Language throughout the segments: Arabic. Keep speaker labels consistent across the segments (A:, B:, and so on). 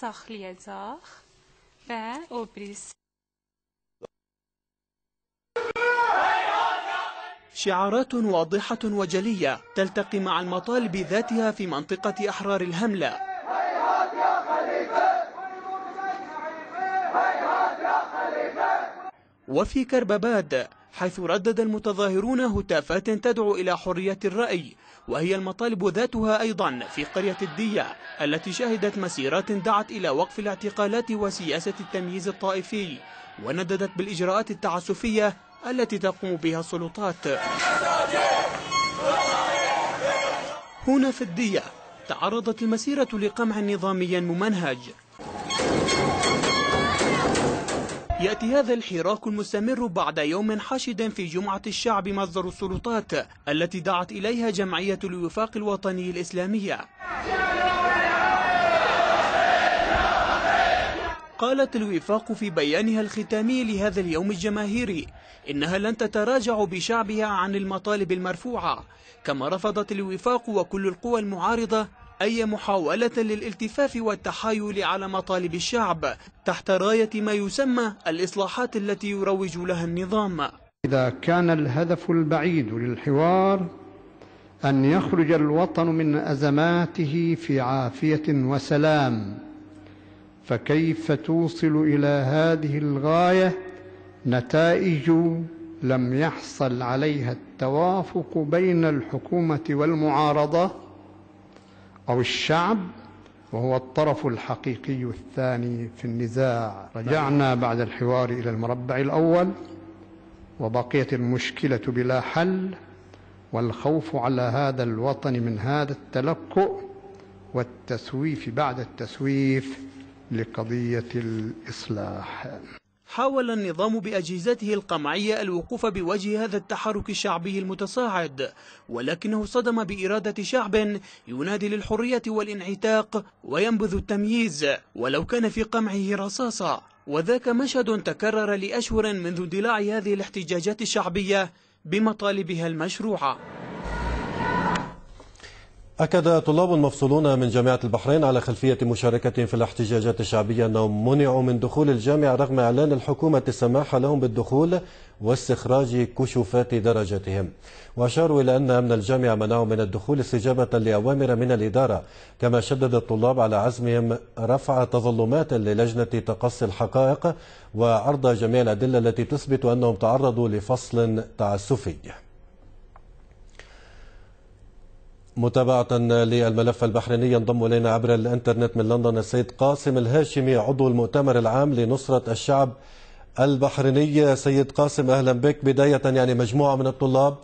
A: saklayacaq və o birisi.
B: شعارات واضحة وجلية تلتقي مع المطالب ذاتها في منطقة أحرار الهملة. وفي كرباباد حيث ردد المتظاهرون هتافات تدعو إلى حرية الرأي، وهي المطالب ذاتها أيضا في قرية الدية التي شهدت مسيرات دعت إلى وقف الاعتقالات وسياسة التمييز الطائفي، ونددت بالإجراءات التعسفية التي تقوم بها السلطات. هنا في الدية تعرضت المسيرة لقمع نظامي ممنهج. يأتي هذا الحراك المستمر بعد يوم حاشد في جمعة الشعب مصدر السلطات التي دعت إليها جمعية الوفاق الوطني الإسلامية. قالت الوفاق في بيانها الختامي لهذا اليوم الجماهيري إنها لن تتراجع بشعبها عن المطالب المرفوعة، كما رفضت الوفاق وكل القوى المعارضة أي محاولة للالتفاف والتحايل على مطالب الشعب تحت راية ما يسمى الإصلاحات التي يروج لها النظام.
C: إذا كان الهدف البعيد للحوار أن يخرج الوطن من أزماته في عافية وسلام، فكيف توصل إلى هذه الغاية نتائج لم يحصل عليها التوافق بين الحكومة والمعارضة أو الشعب، وهو الطرف الحقيقي الثاني في النزاع؟ رجعنا بعد الحوار إلى المربع الأول، وبقيت المشكلة بلا حل، والخوف على هذا الوطن من هذا التلكؤ والتسويف بعد التسويف لقضية الإصلاح.
B: حاول النظام بأجهزته القمعية الوقوف بوجه هذا التحرك الشعبي المتصاعد، ولكنه صدم بإرادة شعب ينادي للحرية والانعتاق وينبذ التمييز ولو كان في قمعه رصاصة. وذاك مشهد تكرر لأشهر منذ اندلاع هذه الاحتجاجات الشعبية بمطالبها المشروعة.
D: أكد طلاب مفصولون من جامعة البحرين على خلفية مشاركتهم في الاحتجاجات الشعبية أنهم منعوا من دخول الجامعة رغم إعلان الحكومة السماح لهم بالدخول واستخراج كشوفات درجاتهم، وأشاروا إلى أن أمن الجامعة منعوا من الدخول استجابة لأوامر من الإدارة. كما شدد الطلاب على عزمهم رفع تظلمات للجنة تقصي الحقائق وعرض جميع الأدلة التي تثبت أنهم تعرضوا لفصل تعسفي. متابعة للملف البحريني ينضم إلينا عبر الإنترنت من لندن السيد قاسم الهاشمي عضو المؤتمر العام لنصرة الشعب البحريني. سيد قاسم أهلا بك. بداية يعني مجموعة من الطلاب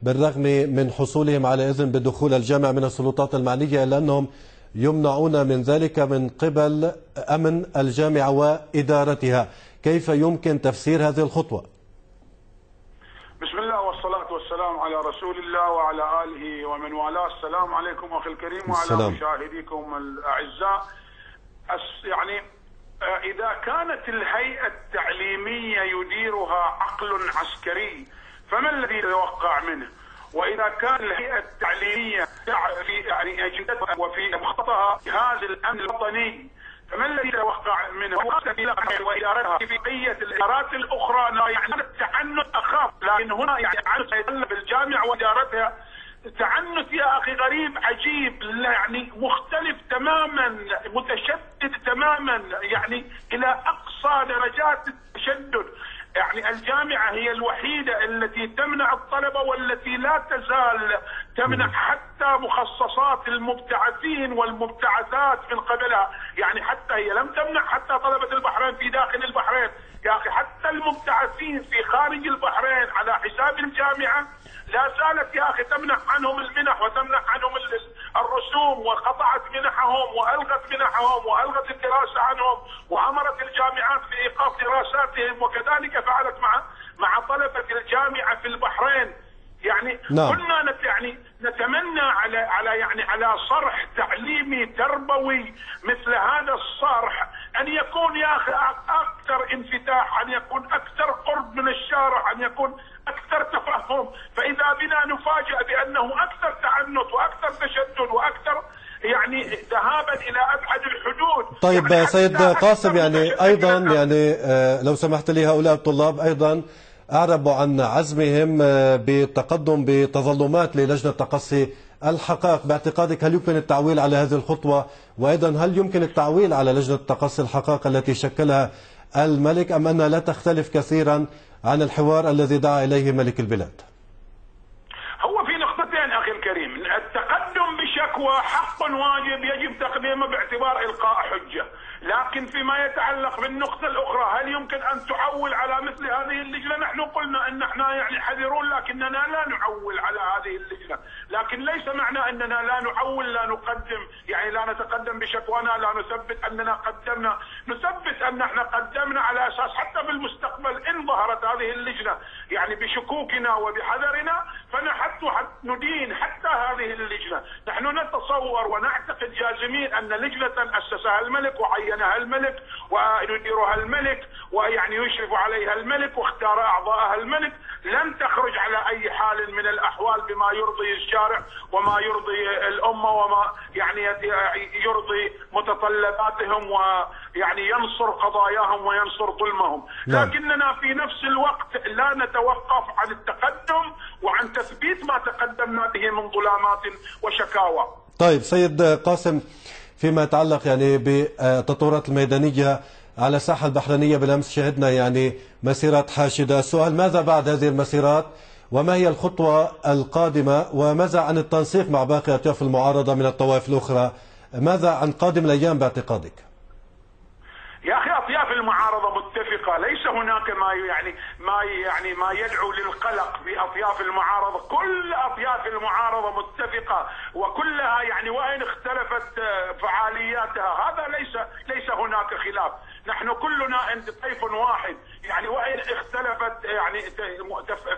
D: بالرغم من حصولهم على إذن بدخول الجامعة من السلطات المعنية إلا أنهم يمنعون من ذلك من قبل أمن الجامعة وإدارتها، كيف يمكن تفسير هذه الخطوة؟
E: بسم الله والصلاة والسلام على رسول الله وعلى آله ومن والاه. السلام عليكم أخي الكريم وعلى مشاهديكم الأعزاء. يعني إذا كانت الهيئة التعليمية يديرها عقل عسكري فما الذي يتوقع منه؟ وإذا كان الهيئة التعليمية يعني أجندتها وفي مخططها جهاز الأمن الوطني فما الذي يتوقع منه؟ وإدارتها في بقية الإدارات الأخرى لا يعني التعنت أخاف، لكن هنا يعني التعنت يتطلب الجامعة وإدارتها تعنت يا أخي غريب عجيب، يعني مختلف تماما، متشدد تماما، يعني إلى أقصى درجات التشدد. يعني الجامعة هي الوحيدة التي تمنع الطلبة والتي لا تزال تمنع حتى مخصصات المبتعثين والمبتعثات من قبلها، يعني حتى هي لم تمنع حتى طلبة البحرين في داخل البحرين، يا أخي حتى المبتعثين في خارج البحرين على حساب الجامعة لا زالت يا أخي تمنع عنهم المنح وتمنع عنهم الرسوم، وقطعت منحهم وألغت منحهم وألغت الدراسة عنهم، وأمرت الجامعات بإيقاف دراساتهم، وكذلك فعلت مع طلبة الجامعة في البحرين. يعني كنا يعني نتمنى على صرح تعليمي تربوي مثل هذا الصرح أن يكون يا أخي أكثر انفتاح، أن يكون أكثر قرب من الشارع، أن يكون أكثر تفهم. فإذا بنا نفاجأ بأنه أكثر تعنت وأكثر تشدد وأكثر يعني ذهابا إلى أبعد الحدود.
D: طيب سيد قاسم، يعني أيضا يعني لو سمحت لي، هؤلاء الطلاب أيضا أعربوا عن عزمهم بالتقدم بتظلمات للجنة تقصي الحقائق. باعتقادك هل يمكن التعويل على هذه الخطوة؟ وأيضا هل يمكن التعويل على لجنة تقصي الحقائق التي شكلها الملك، أم أنها لا تختلف كثيرا عن الحوار الذي دعا إليه ملك البلاد؟
E: هو في نقطتين أخي الكريم. التقدم بشكوى حق واجب يجب تقديمه باعتبار إلقاء حجة، لكن فيما يتعلق بالنقطة الأخرى هل يمكن أن تعول على مثل هذه اللجنة؟ نحن قلنا أن احنا يعني حذرون، لكننا لا نعول على هذه اللجنة، لكن ليس معنى أننا لا نعول لا نقدم، يعني لا نتقدم بشكوانا، لا نثبت أننا قدمنا، نثبت أن احنا قدمنا على أساس حتى بالمستقبل إن ظهرت هذه اللجنة يعني بشكوكنا وبحذرنا فنحن ندين حتى هذه اللجنة. نحن نتصور ونعتقد جازمين أن لجنة أسسها الملك وعينها الملك ويديرها الملك ويعني يشرف عليها الملك واختار أعضاءها الملك لن تخرج على أي حال من الأحوال بما يرضي الشارع وما يرضي الأمة وما يعني يرضي متطلباتهم ويعني ينصر قضاياهم وينصر ظلمهم. لكننا في نفس الوقت لا نتوقف عن التقدم وعن تثبيت ما تقدمنا به من ظلامات وشكاوى.
D: طيب سيد قاسم، فيما يتعلق يعني بالتطورات الميدانية على الساحة البحرينية، بالأمس شهدنا يعني مسيرات حاشدة. السؤال ماذا بعد هذه المسيرات وما هي الخطوة القادمة، وماذا عن التنسيق مع باقي أطياف المعارضة من الطوائف الأخرى؟ ماذا عن قادم الأيام باعتقادك؟
E: يا أخي أطياف المعارضة متفقة، ليس هناك ما يدعو للقلق في أطياف المعارضة، كل أطياف المعارضة متفقة وكلها يعني وإن اختلفت فعالياتها هذا ليس هناك خلاف، نحن كلنا عند طيف واحد، يعني وإن اختلفت يعني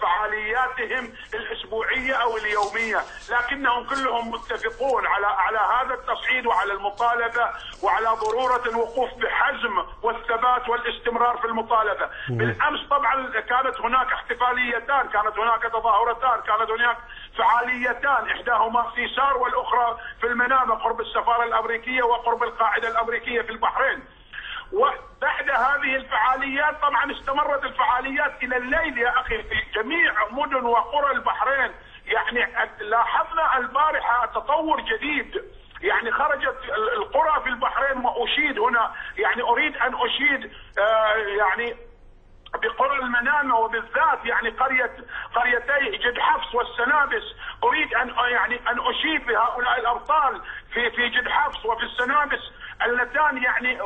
E: فعالياتهم الأسبوعية أو اليومية، لكنهم كلهم متفقون على هذا التصعيد وعلى المطالبة وعلى ضرورة الوقوف بحزم والثبات والاستمرار في المطالبة. بالأمس طبعا كانت هناك احتفاليتان، كانت هناك تظاهرتان، كانت هناك فعاليتان، إحداهما في سار والأخرى في المنامة قرب السفارة الأمريكية وقرب القاعدة الأمريكية في البحرين. وبعد هذه الفعاليات طبعا استمرت الفعاليات إلى الليل يا أخي في جميع مدن وقرى البحرين. يعني لاحظنا البارحة تطور جديد، يعني خرجت القرى في البحرين وأشيد هنا، يعني أريد أن أشيد يعني بقرى المنامة وبالذات يعني قريتي جد حفص والسنابس، أريد أن أشيد بهؤلاء الأبطال في جد حفص وفي السنابس اللتان يعني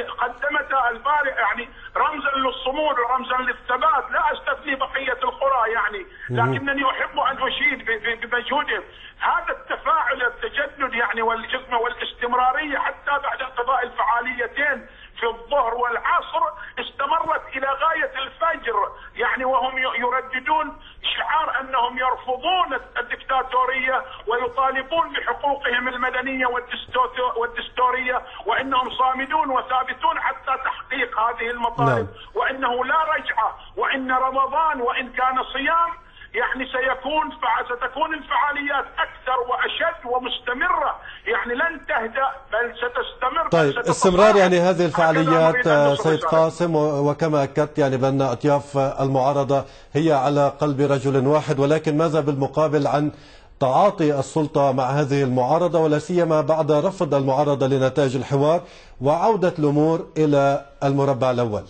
E: قدمتا البارح يعني رمزا للصمود ورمزا للثبات. لا استثني بقية القرى يعني، لكنني أحب أن أشيد بمجهودهم. هذا التفاعل التجدد يعني والاستمرارية حتى بعد انقضاء الفعاليتين في الظهر والعصر استمرت إلى غاية الفجر، يعني وهم يرددون شعار أنهم يرفضون الدكتاتورية ويطالبون بحقوقهم المدنية والدستورية، وإنهم صامدون وثابتون حتى تحقيق هذه المطالب. وإنه لا رجعة، وإن رمضان وإن كان صيام يعني ستكون الفعاليات أكثر وأشد ومستمرة، يعني لن تهدأ بل ستستمر.
D: طيب استمرار يعني هذه الفعاليات سيد قاسم، وكما أكدت يعني بأن أطياف المعارضة هي على قلب رجل واحد، ولكن ماذا بالمقابل عن تعاطي السلطة مع هذه المعارضة، ولا سيما بعد رفض المعارضة لنتائج الحوار وعودة الأمور إلى المربع الأول؟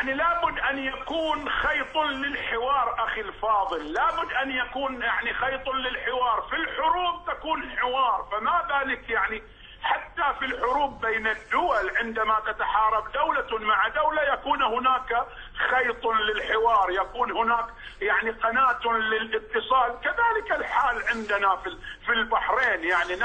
E: لابد أن يكون خيط للحوار أخي الفاضل، لابد أن يكون يعني خيط للحوار. في الحروب تكون حوار، فما بالك يعني حتى في الحروب بين الدول عندما تتحارب دولة مع دولة يكون هناك خيط للحوار، يكون هناك يعني قناة للاتصال. كذلك الحال عندنا في البحرين، يعني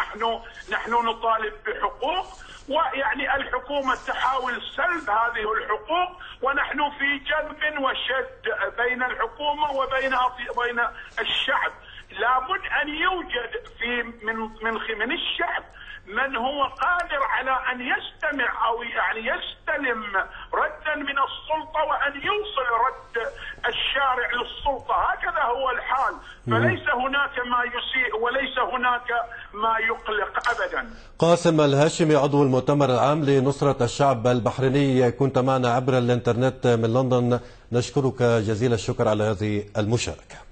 E: نحن نطالب بحقوق، ويعني الحكومة تحاول سلب هذه الحقوق، ونحن في جذب وشد بين الحكومة وبين الشعب. لابد أن يوجد من الشعب من هو قادر على أن يستمع أو يعني يستلم ردا من السلطة وأن يوصل رد الشارع للسلطة. هكذا هو الحال، فليس هناك ما يسيء وليس هناك ما يقلق أبدا.
D: قاسم الهاشمي عضو المؤتمر العام لنصرة الشعب البحريني، كنت معنا عبر الانترنت من لندن، نشكرك جزيل الشكر على هذه المشاركة.